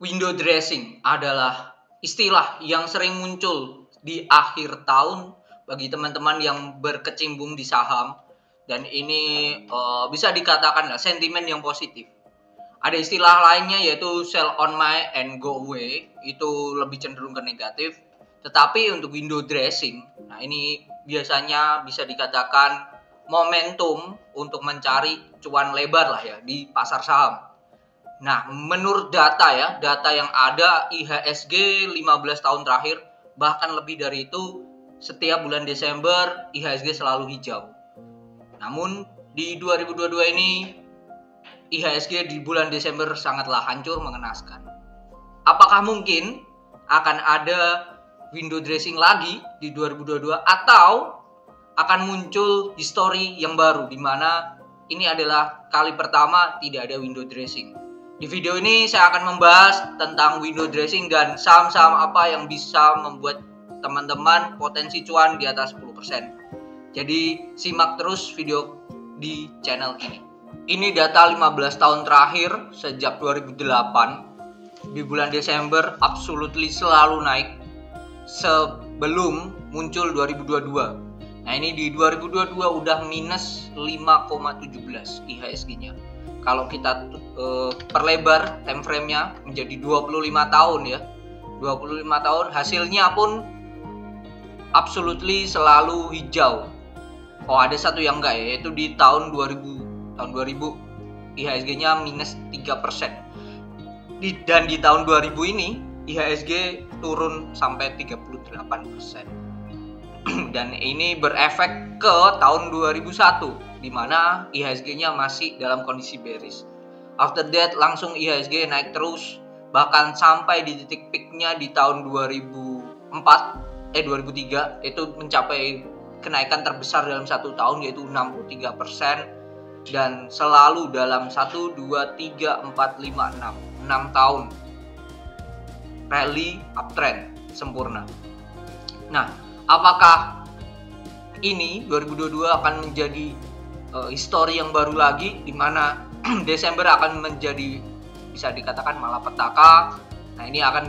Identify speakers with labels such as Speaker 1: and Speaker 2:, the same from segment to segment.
Speaker 1: Window dressing adalah istilah yang sering muncul di akhir tahun bagi teman-teman yang berkecimpung di saham, dan ini bisa dikatakan sentimen yang positif. Ada istilah lainnya yaitu sell on my and go away, itu lebih cenderung ke negatif. Tetapi untuk window dressing, nah ini biasanya bisa dikatakan momentum untuk mencari cuan lebar lah ya di pasar saham. Nah, menurut data yang ada IHSG 15 tahun terakhir, bahkan lebih dari itu, setiap bulan Desember IHSG selalu hijau. Namun di 2022 ini IHSG di bulan Desember sangatlah hancur mengenaskan. Apakah mungkin akan ada window dressing lagi di 2022 atau akan muncul histori yang baru di mana ini adalah kali pertama tidak ada window dressing? Di video ini saya akan membahas tentang window dressing dan saham-saham apa yang bisa membuat teman-teman potensi cuan di atas 10%. Jadi simak terus video di channel ini. Ini data 15 tahun terakhir sejak 2008. Di bulan Desember absolutely selalu naik sebelum muncul 2022. Nah, ini di 2022 udah minus 5,17 IHSG-nya. Kalau kita perlebar time frame-nya menjadi 25 tahun ya. 25 tahun hasilnya pun absolutely selalu hijau. Oh, ada satu yang enggak ya, yaitu di tahun 2000 IHSG-nya minus 3%. Dan di tahun 2000 ini IHSG turun sampai 38%. Dan ini berefek ke tahun 2001 di mana IHSG-nya masih dalam kondisi bearish. After that langsung IHSG naik terus, bahkan sampai di titik peak-nya di tahun 2003 itu mencapai kenaikan terbesar dalam satu tahun yaitu 63%. Dan selalu dalam 1, 2, 3, 4, 5, 6 tahun rally uptrend sempurna. Nah, apakah ini 2022 akan menjadi histori yang baru lagi di mana Desember akan menjadi bisa dikatakan malapetaka? Nah, ini akan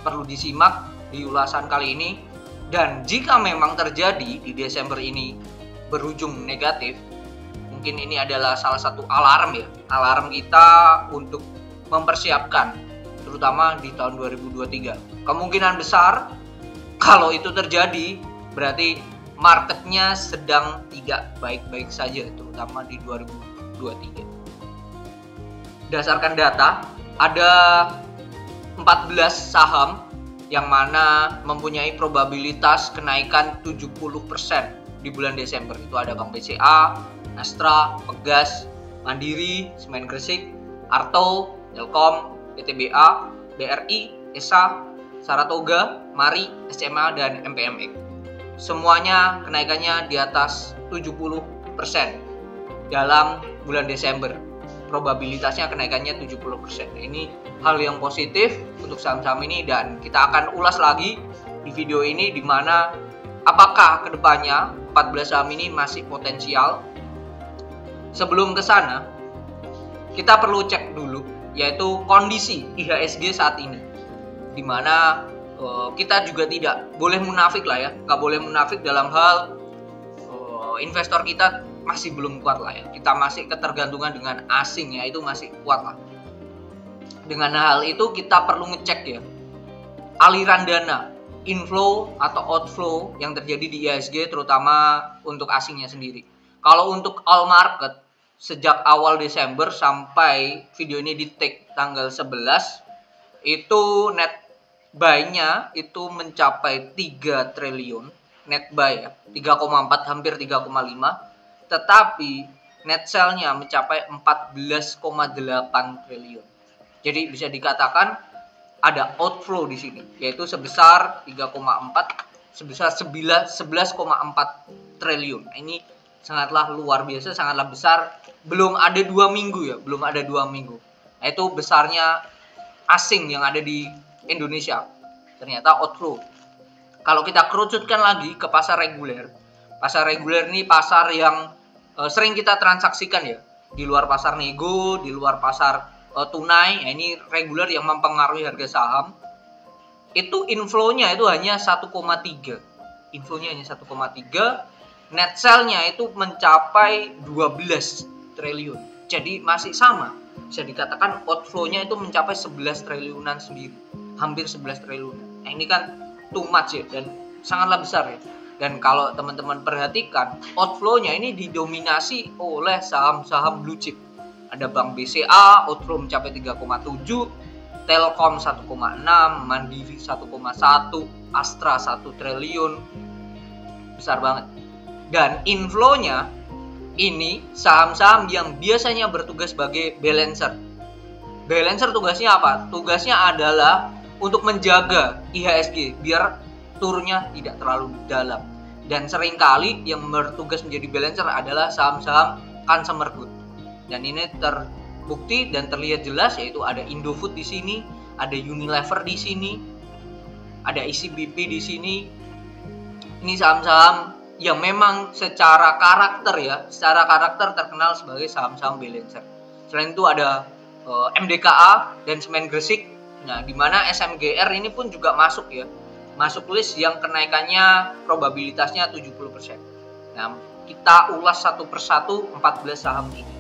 Speaker 1: perlu disimak di ulasan kali ini. Dan jika memang terjadi di Desember ini berujung negatif, mungkin ini adalah salah satu alarm kita untuk mempersiapkan terutama di tahun 2023. Kemungkinan besar kalau itu terjadi berarti marketnya sedang tidak baik-baik saja, terutama di 2023. Berdasarkan data, ada 14 saham yang mana mempunyai probabilitas kenaikan 70% di bulan Desember. Itu ada Bank BCA, Astra, Pegas, Mandiri, Semen Gresik, Arto, Telkom, PTBA, BRI, ESA, Saratoga, Mari, SMA, dan MPMX. Semuanya kenaikannya di atas 70% dalam bulan Desember. Probabilitasnya kenaikannya 70%. Ini hal yang positif untuk saham-saham ini, dan kita akan ulas lagi di video ini di mana apakah kedepannya 14 saham ini masih potensial. Sebelum ke sana, kita perlu cek dulu yaitu kondisi IHSG saat ini, di mana kita juga tidak boleh munafik lah ya, nggak boleh munafik dalam hal investor kita masih belum kuat lah ya, kita masih ketergantungan dengan asing ya, itu masih kuat lah. Dengan hal itu kita perlu ngecek ya aliran dana, inflow atau outflow yang terjadi di IHSG terutama untuk asingnya sendiri. Kalau untuk all market sejak awal Desember sampai video ini di take tanggal 11 itu net buy-nya itu mencapai 3 triliun net buy ya, 3,4 hampir 3,5, tetapi net sell-nya mencapai 14,8 triliun. Jadi bisa dikatakan ada outflow di sini yaitu sebesar 11,4 triliun. Ini sangatlah luar biasa, sangatlah besar. Belum ada 2 minggu ya, Nah, itu besarnya asing yang ada di Indonesia. Ternyata outflow. Kalau kita kerucutkan lagi ke pasar reguler ini pasar yang sering kita transaksikan ya, di luar pasar nego, di luar pasar tunai, ya ini reguler yang mempengaruhi harga saham, itu inflow-nya itu hanya 1,3. Inflow-nya hanya 1,3, net sell-nya itu mencapai 12 triliun. Jadi masih sama. Bisa dikatakan outflow-nya itu mencapai 11 triliunan sendiri. Hampir 11 triliunan. Nah, ini kan too much ya, dan sangatlah besar ya. Dan kalau teman-teman perhatikan, outflow-nya ini didominasi oleh saham-saham blue chip. Ada Bank BCA, outflow mencapai 3,7, Telkom 1,6, Mandiri 1,1, Astra 1 triliun. Besar banget. Dan inflow-nya ini saham-saham yang biasanya bertugas sebagai balancer. Balancer tugasnya apa? Tugasnya adalah untuk menjaga IHSG biar turunnya tidak terlalu dalam. Dan seringkali yang bertugas menjadi balancer adalah saham-saham consumer good. Dan ini terbukti dan terlihat jelas, yaitu ada Indofood di sini, ada Unilever di sini, ada ICBP di sini. Ini saham-saham yang memang secara karakter terkenal sebagai saham-saham balancer. Selain itu ada MDKA dan Semen Gresik. Nah, di mana SMGR ini pun juga masuk ya. Masuk list yang kenaikannya probabilitasnya 70%. Nah, kita ulas satu persatu 14 saham ini.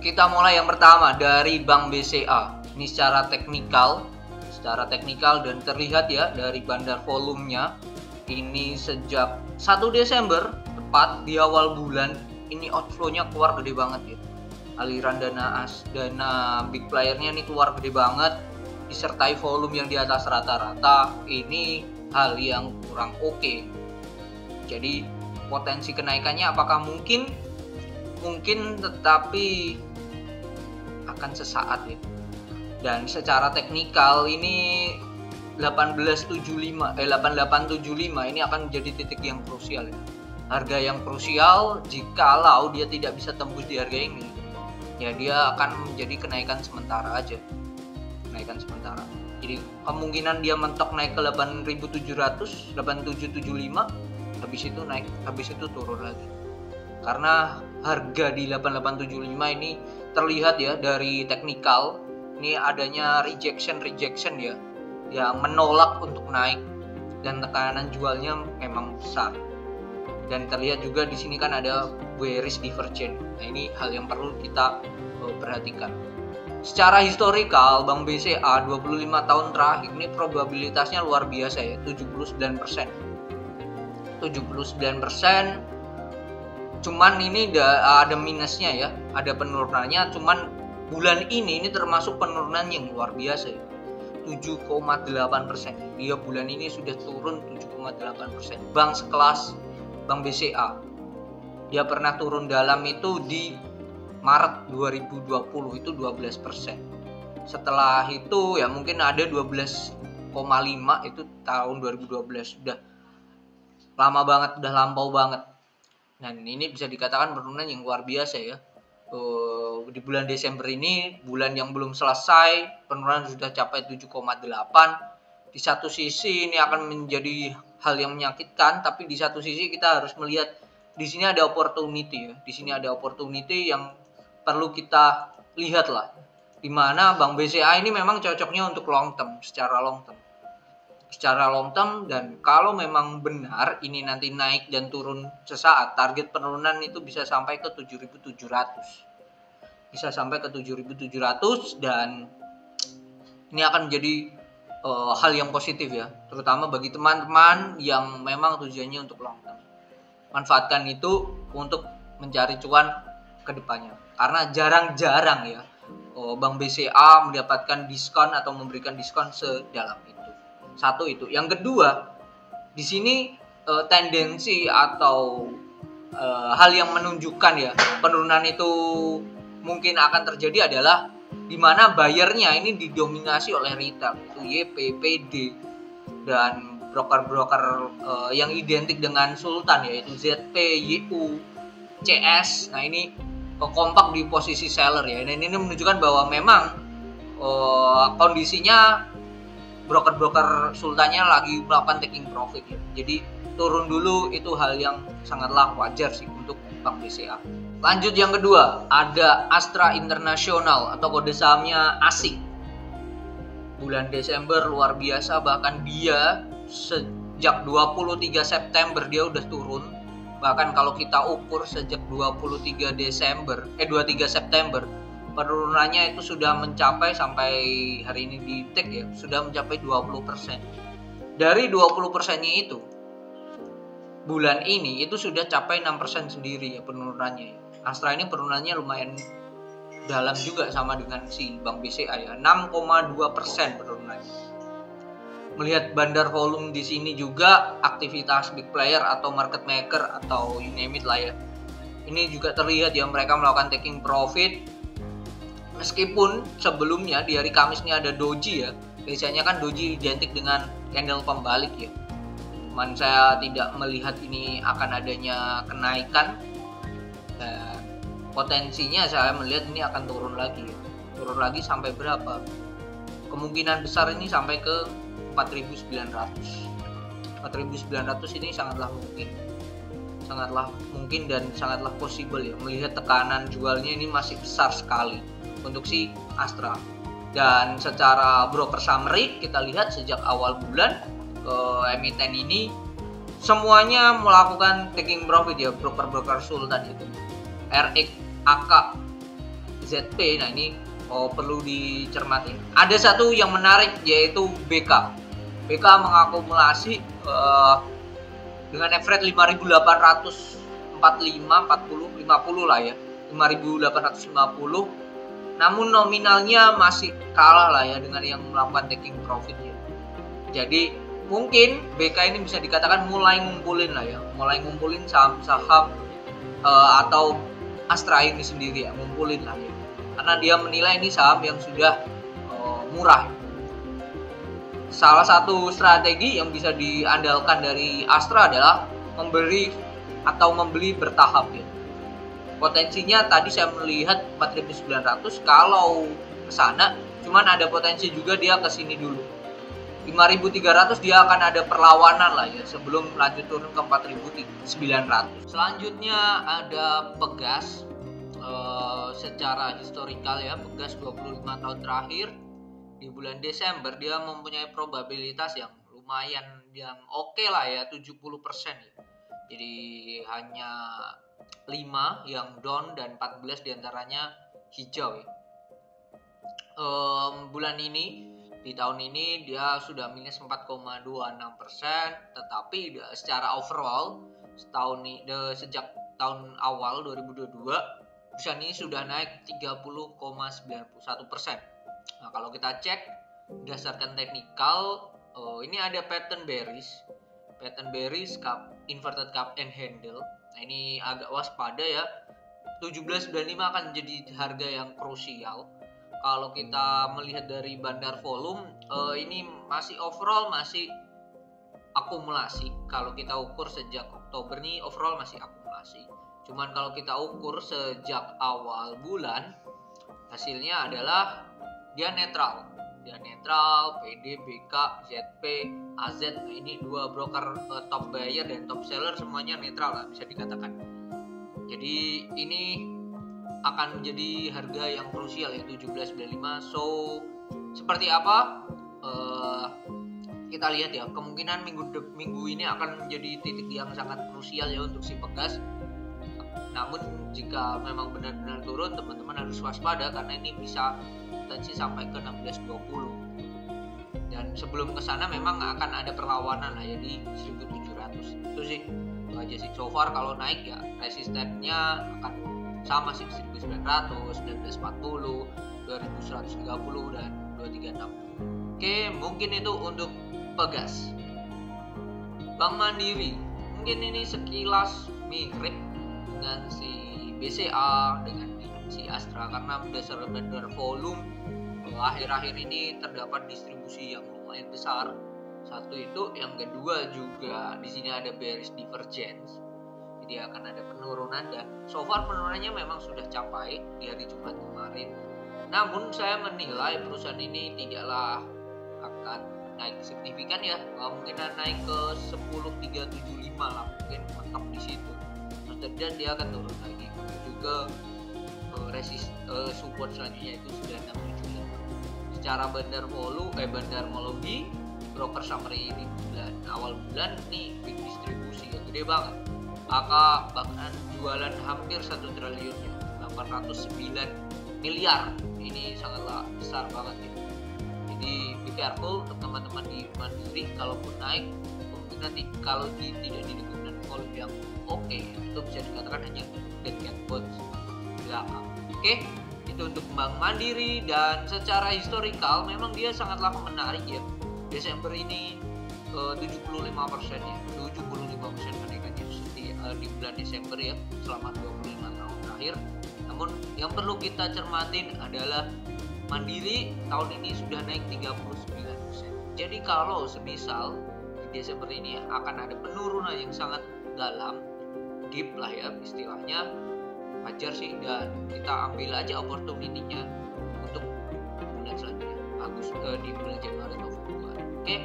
Speaker 1: Kita mulai yang pertama dari Bank BCA. Ini secara teknikal dan terlihat ya dari bandar volumenya. Ini sejak 1 Desember tepat di awal bulan ini outflow-nya keluar gede banget ya. Aliran dana big player-nya ini keluar gede banget, disertai volume yang di atas rata-rata. Ini hal yang kurang oke. Jadi potensi kenaikannya apakah mungkin, tetapi akan sesaat ya. Dan secara teknikal ini 8875 ini akan menjadi titik yang krusial ya. Harga yang krusial, jikalau dia tidak bisa tembus di harga ini, ya dia akan menjadi kenaikan sementara aja. Jadi kemungkinan dia mentok naik ke 8700, 8775, habis itu turun lagi. Karena harga di 8875 ini terlihat ya dari teknikal, ini adanya rejection ya, yang menolak untuk naik, dan tekanan jualnya memang besar. Dan terlihat juga di sini kan ada bearish divergence. Nah, ini hal yang perlu kita perhatikan. Secara historikal, Bank BCA 25 tahun terakhir ini probabilitasnya luar biasa ya, 79%. Cuman ini ada minusnya ya, ada penurunannya. Cuman bulan ini termasuk penurunan yang luar biasa ya, 7,8%. Dia bulan ini sudah turun 7,8%. Bank sekelas Bank BCA, dia pernah turun dalam itu di Maret 2020 itu 12%. Setelah itu ya mungkin ada 12,5 itu tahun 2012. Sudah lama banget, udah lampau banget. Dan ini bisa dikatakan penurunan yang luar biasa ya. Di bulan Desember ini, bulan yang belum selesai, penurunan sudah capai 7,8. Di satu sisi ini akan menjadi hal yang menyakitkan, tapi di satu sisi kita harus melihat di sini ada opportunity ya. Di sini ada opportunity yang perlu kita lihat lah. Di mana Bank BCA ini memang cocoknya untuk long term, secara long term, dan kalau memang benar ini nanti naik dan turun sesaat, target penurunan itu bisa sampai ke 7.700. Dan ini akan menjadi hal yang positif ya, terutama bagi teman-teman yang memang tujuannya untuk long term. Manfaatkan itu untuk mencari cuan ke depannya. Karena jarang-jarang ya Bank BCA mendapatkan diskon atau memberikan diskon sedalam itu. Satu itu. Yang kedua, di sini tendensi atau hal yang menunjukkan ya penurunan itu mungkin akan terjadi adalah di mana bayarnya ini didominasi oleh retail, itu YPPD dan broker-broker yang identik dengan Sultan, yaitu ZP, YU, CS. Nah, ini kompak di posisi seller ya. Dan ini menunjukkan bahwa memang kondisinya broker-broker Sultannya lagi melakukan taking profit ya. Jadi turun dulu itu hal yang sangatlah wajar sih untuk Bank BCA. Lanjut yang kedua, ada Astra International atau kode sahamnya ASI. Bulan Desember luar biasa, bahkan dia sejak 23 September dia udah turun. Bahkan kalau kita ukur sejak 23 September, penurunannya itu sudah mencapai sampai hari ini di tag ya, sudah mencapai 20%. Dari 20%-nya itu, bulan ini itu sudah capai 6% sendiri ya penurunannya. Astra ini penurunannya lumayan dalam juga sama dengan si Bank BCA ya, 6,2% penurunannya. Melihat bandar volume di sini juga aktivitas big player atau market maker atau you name it lah ya. Ini juga terlihat ya mereka melakukan taking profit. Meskipun sebelumnya di hari Kamis ini ada doji ya. Biasanya kan doji identik dengan candle pembalik ya. Cuman saya tidak melihat ini akan adanya kenaikan. Dan potensinya saya melihat ini akan turun lagi ya. Turun lagi sampai berapa? Kemungkinan besar ini sampai ke 4.900. 4.900 ini sangatlah mungkin dan sangatlah possible ya, melihat tekanan jualnya ini masih besar sekali untuk si Astra. Dan secara broker summary kita lihat sejak awal bulan emiten ini semuanya melakukan taking profit ya, broker Sultan itu RX, AK, ZP. Nah ini perlu dicermati. Ada satu yang menarik yaitu BK. BK mengakumulasi dengan average 5.845, 40 lah ya, 5.850. Namun nominalnya masih kalah lah ya dengan yang melakukan taking profit ya. Jadi mungkin BK ini bisa dikatakan mulai ngumpulin saham-saham atau Astra ini sendiri ya, ngumpulin lah ya. Karena dia menilai ini saham yang sudah murah. Salah satu strategi yang bisa diandalkan dari Astra adalah membeli bertahap ya. Potensinya tadi saya melihat 4.900, kalau ke sana cuman ada potensi juga dia ke sini dulu. 5.300 dia akan ada perlawanan lah ya sebelum lanjut turun ke 4.900. Selanjutnya ada Pegas. Secara historikal ya, Pegas 25 tahun terakhir di bulan Desember dia mempunyai probabilitas yang lumayan, yang oke lah ya, 70% ya. Jadi hanya 5 yang down dan 14 diantaranya hijau ya. Bulan ini, di tahun ini dia sudah minus 4,26%, tetapi secara overall sejak tahun awal 2022 perusahaan ini sudah naik 30,91%. Nah kalau kita cek berdasarkan teknikal, ini ada pattern bearish, inverted cup and handle. Nah ini agak waspada ya. 1795 akan menjadi harga yang krusial. Kalau kita melihat dari bandar volume, ini masih overall masih akumulasi. Kalau kita ukur sejak Oktober nih overall masih akumulasi. Cuman kalau kita ukur sejak awal bulan, hasilnya adalah dia netral. PD, BK, ZP, AZ. Nah ini dua broker top buyer dan top seller semuanya netral lah bisa dikatakan. Jadi ini akan menjadi harga yang krusial ya 1795. So seperti apa? Kita lihat ya, kemungkinan minggu ini akan menjadi titik yang sangat krusial ya untuk si Pegas. Namun jika memang benar-benar turun, teman-teman harus waspada karena ini bisa potensi sampai ke 1620. Dan sebelum ke sana memang akan ada perlawanan lah ya di 1700. Itu sih, itu aja sih. So far kalau naik ya resistennya akan sama sih, 1900, 1940, 2130 dan 236. Oke, mungkin itu untuk Pegas. Bank Mandiri, mungkin ini sekilas mirip dengan si BCA, dengan si Astra karena berdasarkan bandar volume akhir-akhir ini terdapat distribusi yang lumayan besar. Satu itu, yang kedua juga di sini ada bearish divergence. Jadi akan ada penurunan dan so far penurunannya memang sudah capai di hari Jumat kemarin. Namun saya menilai perusahaan ini tidaklah akan naik signifikan ya. Kemungkinan naik ke 10375 lah, mungkin mentok di situ. dan dia akan turun lagi juga. Support selanjutnya itu sudah 675. Secara bandarmologi broker summary di awal bulan nih big distribusi yang gede banget, bahkan jualan hampir 1 triliun ya, 809 miliar. Ini sangatlah besar banget ya. Jadi be careful untuk teman-teman di Mandiri, kalaupun naik kemungkinan kalau tidak didukung dengan volume yang oke, itu bisa dikatakan hanya dead cat bounce belakang. Oke, itu untuk Bank Mandiri, dan secara historikal memang dia sangatlah menarik ya. Desember ini 75% ya, 75% kenaikannya di bulan Desember ya, selama 25 tahun terakhir. Namun yang perlu kita cermatin adalah Mandiri tahun ini sudah naik 39%. Jadi kalau semisal di Desember ini akan ada penurunan yang sangat dalam, deep lah ya istilahnya, wajar sih, dan kita ambil aja opportunity-nya untuk bulan selanjutnya, di bulan Januari atau Februari. Oke,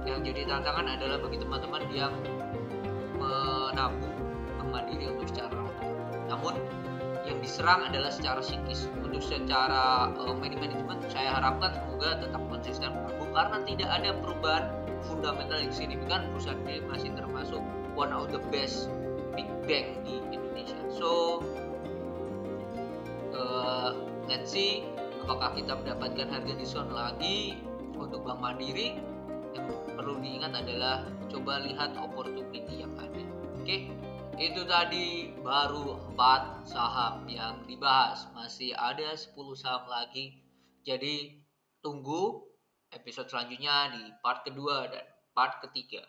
Speaker 1: yang jadi tantangan adalah bagi teman-teman yang menabung Mandiri untuk secara long-term. Namun yang diserang adalah secara psikis. Untuk secara manajemen, saya harapkan semoga tetap konsisten menabung karena tidak ada perubahan fundamental yang signifikan. Perusahaan ini masih termasuk one of the best big bank di Indonesia. So let's see apakah kita mendapatkan harga diskon lagi untuk Bank Mandiri. Yang perlu diingat adalah coba lihat opportunity yang ada. Oke, itu tadi baru 4 saham yang dibahas, masih ada 10 saham lagi. Jadi tunggu episode selanjutnya di part kedua dan part ketiga.